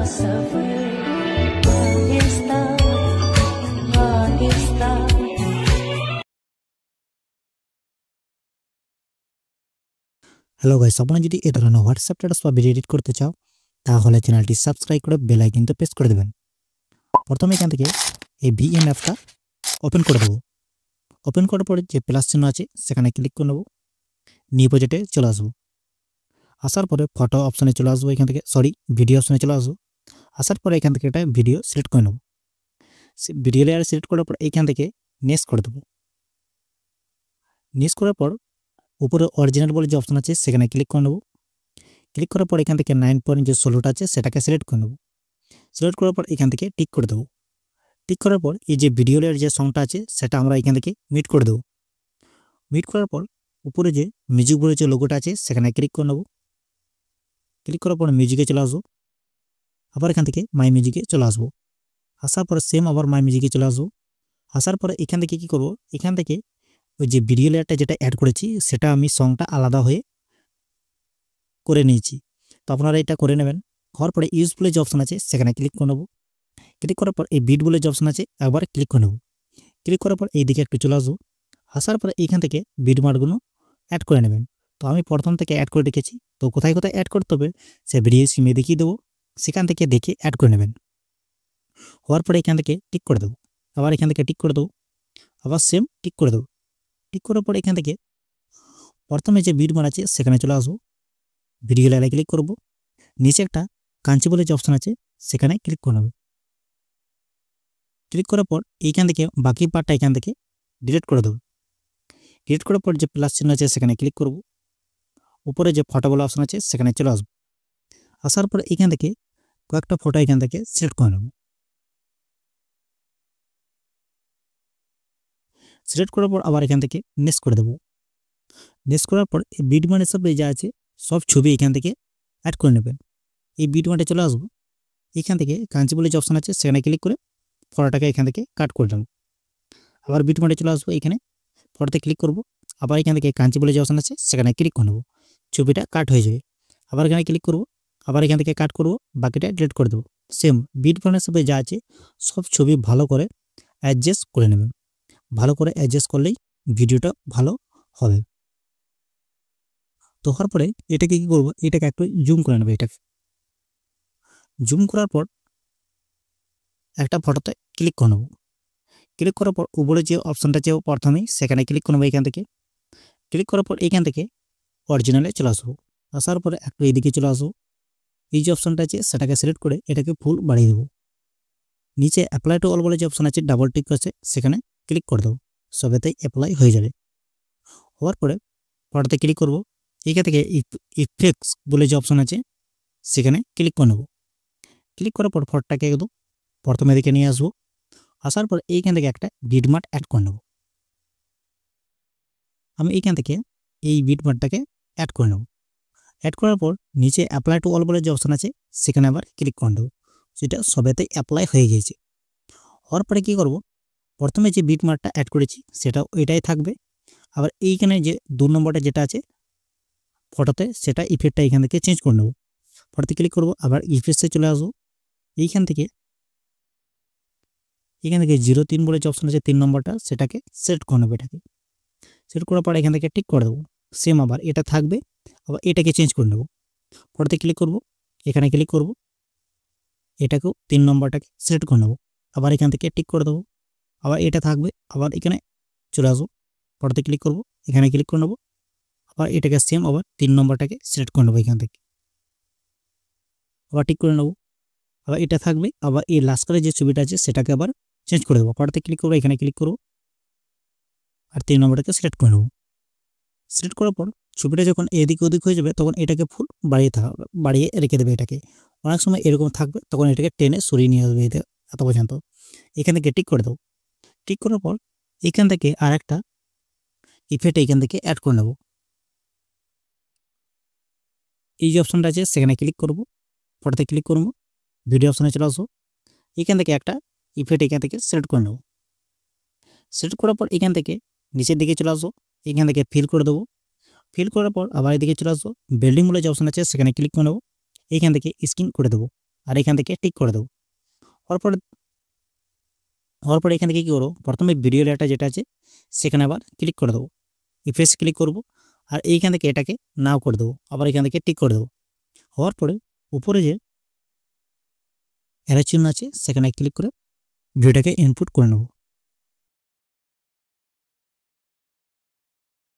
सफर Aahista Aahista. Hello guys, আপনারা যদি এই ধরনের হোয়াটসঅ্যাপ স্ট্যাটাস বা ভিডিও এডিট করতে চাও তাহলে চ্যানেলটি সাবস্ক্রাইব করে বেল আইকনটা প্রেস করে দেবেন। প্রথমে এখান থেকে এই ভিএন অ্যাপটা ওপেন করে দেব। ওপেন করার পরে যে প্লাস চিহ্ন আছে সেখানে ক্লিক করে নেব। নিউ প্রজেক্টে চলে আসবো। আসার পরে ফটো অপশনে চলে আসবো। এখান থেকে ভিডিও অপশনে চলে আসবো। আসার পরে এখান থেকে একটা ভিডিও সিলেক্ট করে নেব। ভিডিও লেয়ার সিলেক্ট করার পর এখান থেকে নেক্সট করে দেব। নেক্সট করার পর উপরে অরিজিনাল বলে যে অপশন আছে সেখানে ক্লিক করে নেব। ক্লিক করার পর এখান থেকে 9.16টা আছে সেটাকে সিলেক্ট করে নেব। সিলেক্ট করার পর এখান থেকে টিক করে দেব। টিক করার পর এই যে ভিডিও লেয়ার যে সংটা আছে সেটা আমরা এখান থেকে মিট করে দেব। মিট করার পর উপরে যে মিউজিক বলে যে লোগোটা আছে সেখানে ক্লিক করে নেব। ক্লিক করার পর মিউজিকে চলে আসবো। আবার এখান থেকে মাই মিউজিকে চলে আসবো। আসার পরে সেম আবার মাই মিউজিকে চলে আসবো। আসার পরে এখান থেকে কি করব, এখান থেকে ওই যে ভিডিও লেয়ারটা যেটা অ্যাড করেছি সেটা আমি সংটা আলাদা হয়ে করে নিয়েছি। তো আপনারা এটা করে নেবেন। হওয়ার পরে ইউজ বলে যে অপশন আছে সেখানে ক্লিক করে নেব। ক্লিক করার পর এই বিট বলে যে অপশন আছে একবার ক্লিক করে নেব। ক্লিক করার পর এই দিকে একটু চলে আসবো। আসার পরে এইখান থেকে বিট মার্কগুলো অ্যাড করে নেবেন। তো আমি প্রথম থেকে অ্যাড করে রেখেছি, তো কোথায় কোথায় অ্যাড করতে হবে সে ভিডিও স্ক্রিনে দেখিয়ে দেবো, সেখান থেকে দেখে অ্যাড করে নেবেন। হওয়ার পরে এখান থেকে টিক করে দেবো। আবার এখান থেকে টিক করে দেবো। আবার সেম টিক করে দেবো। টিক করার পর এখান থেকে প্রথমে যে বিট মার আছে সেখানে চলে আসবো। ভিডিও লেয়ারে ক্লিক করব। নিচে একটা কাঞ্চি বলে যে অপশন আছে সেখানে ক্লিক করে নেব। ক্লিক করার পর এইখান থেকে বাকি পার্টটা এখান থেকে ডিলিট করে দেবো। ডিলিট করার পর যে প্লাস চিহ্ন আছে সেখানে ক্লিক করব। উপরে যে ফটো বলে অপশন আছে সেখানে চলে আসবো। আসার পর এখান থেকে কয়েকটা ফটো এখান থেকে সিলেক্ট করে নেব। সিলেক্ট করার পর আবার এখান থেকে নেক্সট করে দেবো। নেক্সট করার পর এই বিট মার হিসাবে যা আছে সব ছবি এখান থেকে অ্যাড করে নেবেন। এই বিট মার্টে চলে আসবো। এখান থেকে কাঞ্চি বলে যে অপশন আছে সেখানে ক্লিক করে ফটোটাকে এখান থেকে কাট করে দেবো। আবার বিট মার্টে চলে আসবো। এখানে ফটোতে ক্লিক করব। আবার এখান থেকে কাঞ্চি বলে যে অপশন আছে সেখানে ক্লিক করে নেব। ছবিটা কাট হয়ে যাবে। আবার এখানে ক্লিক করব। আবার এখান থেকে কাট করব, বাকিটা ডিলিট করে দেবো। সেম বিট মার্টের হিসাবে যা আছে সব ছবি ভালো করে অ্যাডজাস্ট করে নেবেন। ভালো করে অ্যাডজাস্ট করলেই ভিডিওটা ভালো হবে। তো হওয়ার পরে এটাকে কি করব, এটাকে একটু জুম করে নেবে। এটাকে জুম করার পর একটা ফটোতে ক্লিক করে নেব। ক্লিক করার পর উপরে যে অপশনটা আছে প্রথমেই সেখানে ক্লিক করে নেব। এখান থেকে ক্লিক করার পর এখান থেকে অরিজিনালে চলে আসবো। আসার পরে একটু এইদিকে চলে আসবো। এই যে অপশনটা আছে সেটাকে সিলেক্ট করে এটাকে ফুল বাড়িয়ে দেবো। নিচে অ্যাপ্লাই টু অল বলে যে অপশন আছে ডাবল টিক আছে সেখানে ক্লিক করে দেবো। সবেতেই অ্যাপ্লাই হয়ে যাবে। হওয়ার পরে ফটোতে ক্লিক করব। এখান থেকে ইফেক্টস বলে যে অপশন আছে সেখানে ক্লিক করে নেব। ক্লিক করার পর ফটোটাকে একদম প্রথমে দিকে নিয়ে আসবো। আসার পর এইখান থেকে একটা বিট মার্ক অ্যাড করে নেব। আমি এইখান থেকে এই বিট মার্কটাকে অ্যাড করে নেব। অ্যাড করার পর নিচে অ্যাপ্লাই টু অল বলে যে অপশন আছে সেখানে আবার ক্লিক করে দেবো। সেটা সবেতেই অ্যাপ্লাই হয়ে গিয়েছে। হওয়ার পরে কী করব, প্রথমে যে বিট মার্কটা অ্যাড করেছি সেটা ওইটাই থাকবে। আবার এইখানে যে 2 নম্বরটা যেটা আছে ফটোতে সেটা ইফেক্টটা এখান থেকে চেঞ্জ করে নেব। ফটোতে ক্লিক করব। আবার ইফেক্টসে চলে আসবো। এইখান থেকে 03 বলে যে অপশন আছে 3 নম্বরটা সেটাকে সিলেক্ট করে নেব। এটাকে সিলেক্ট করার পর এখান থেকে টিক করে দেবো। সেম আবার এটা থাকবে। আবার এটাকে চেঞ্জ করে নেব। ফটোতে ক্লিক করব। এখানে ক্লিক করব। এটাকেও 3 নম্বরটাকে সিলেক্ট করে নেব। আবার এখান থেকে টিক করে দেবো। আবার এটা থাকবে। আবার এখানে চলে আসবো। ফটোতে ক্লিক করব। এখানে ক্লিক করে নেব। আবার এটাকে সেম আবার 3 নম্বরটাকে সিলেক্ট করে নেব। এখান থেকে আবার টিক করে নেব। আবার এটা থাকবে। আবার এই লাস্ট কালে যে ছবিটা আছে সেটাকে আবার চেঞ্জ করে দেবো। ফটোতে ক্লিক করবো। এখানে ক্লিক করব। আর 3 নম্বরটাকে সিলেক্ট করে নেব। সিলেক্ট করার পর ছবিটা যখন এদিক ওদিক হয়ে যাবে তখন এটাকে ফুল বাড়িয়ে রেখে দেবে। এটাকে অনেক সময় এরকম থাকবে তখন এটাকে টেনে সরিয়ে নিয়ে আসবে এত পর্যন্ত। এখান থেকে টিক করে দেবো। টিক করার পর এখান থেকে আর একটা ইফেক্ট এখান থেকে অ্যাড করে নেব। এই যে অপশনটা আছে সেখানে ক্লিক করব। ফটোতে ক্লিক করব। ভিডিও অপশনে চলে আসবো। এখান থেকে একটা ইফেক্ট এখান থেকে সিলেক্ট করে নেব। সিলেক্ট করার পর এখান থেকে নিচের দিকে চলে আসবো। এখান থেকে ফিল করে দেবো। ফিল করার পর আবার এদিকে চলে আসবো। বিল্ডিং বলে যে অপশন আছে সেখানে ক্লিক করে নেব। এইখান থেকে স্ক্রিন করে দেবো। আর এখান থেকে টিক করে দেবো। হওয়ার পরে এখান থেকে কী করবো, প্রথমে ভিডিও লেয়ারটা যেটা আছে সেখানে আবার ক্লিক করে দেবো, ইফেক্টস ক্লিক করব আর এইখান থেকে এটাকে নাও করে দেবো, আবার এখান থেকে টিক করে দেবো। হওয়ার পরে উপরে যে অ্যারো চিহ্ন আছে সেখানে ক্লিক করে ভিডিওটাকে ইনপুট করে নেব।